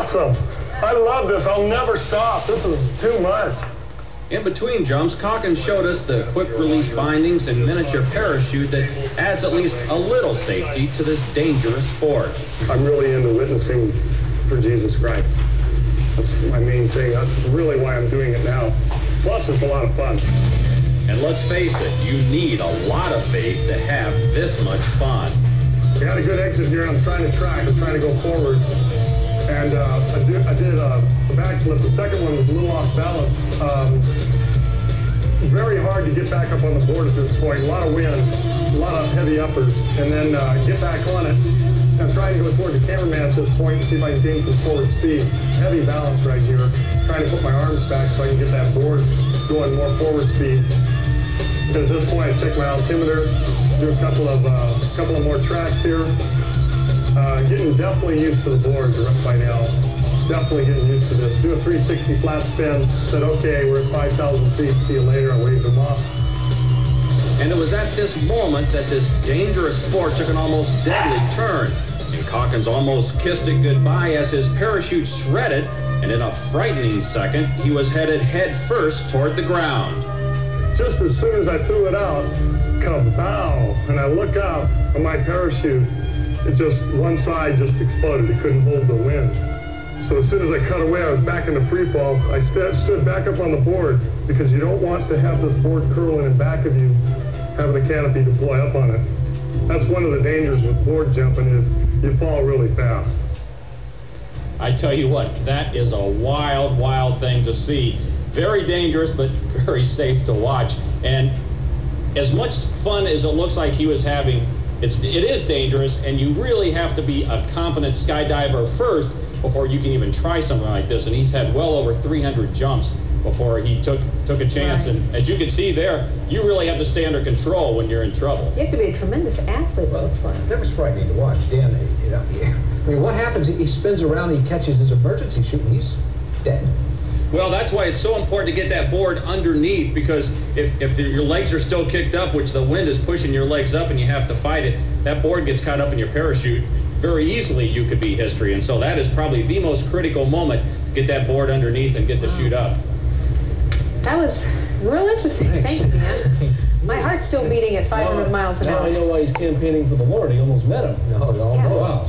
awesome. I love this. I'll never stop. This is too much. In between jumps, Calkins showed us the quick-release bindings and miniature parachute that adds at least a little safety to this dangerous sport. I'm really into witnessing for Jesus Christ. That's my main thing. That's really why I'm doing it now. Plus, it's a lot of fun. And let's face it, you need a lot of faith to have this much fun. We had a good exit here. I'm trying to track. I'm trying to go forward. And I did a backflip. The second one was a little off balance. Very hard to get back up on the board at this point. A lot of wind, a lot of heavy uppers, and then get back on it. I'm trying to go toward the cameraman at this point to see if I can gain some forward speed. Heavy balance right here. Trying to put my arms back so I can get that board going more forward speed. Because at this point, I check my altimeter, do a couple of more tracks here. Getting definitely used to the board by now. Definitely getting used to this. Do a 360 flat spin. Said, okay, we're at 5,000 feet. See you later. I waved them off. And it was at this moment that this dangerous sport took an almost deadly turn. And Calkins almost kissed it goodbye as his parachute shredded, and in a frightening second, he was headed head first toward the ground. Just as soon as I threw it out, kabow, and I look up, and my parachute, one side just exploded. It couldn't hold the wind. So as soon as I cut away, I was back in the free fall. I stood back up on the board because you don't want to have this board curling in back of you, having the canopy deploy up on it. That's one of the dangers with board jumping is you fall really fast. I tell you what, that is a wild, wild thing to see. Very dangerous, but very safe to watch. And as much fun as it looks like he was having, it is dangerous, and you really have to be a competent skydiver first before you can even try something like this. And he's had well over 300 jumps before he took a chance. Right. And as you can see there, you really have to stay under control when you're in trouble. You have to be a tremendous athlete. Well, that was frightening to watch, Dan. I mean, what happens? He spins around, he catches his emergency chute, and he's dead. Well, that's why it's so important to get that board underneath, because if your legs are still kicked up, which the wind is pushing your legs up and you have to fight it, that board gets caught up in your parachute. Very easily you could be history. And so that is probably the most critical moment, to get that board underneath and get the chute up. That was real interesting. Thank you, man. My heart's still beating at 500 miles an hour. Now I know why he's campaigning for the Lord. He almost met him. No, Yeah. wow.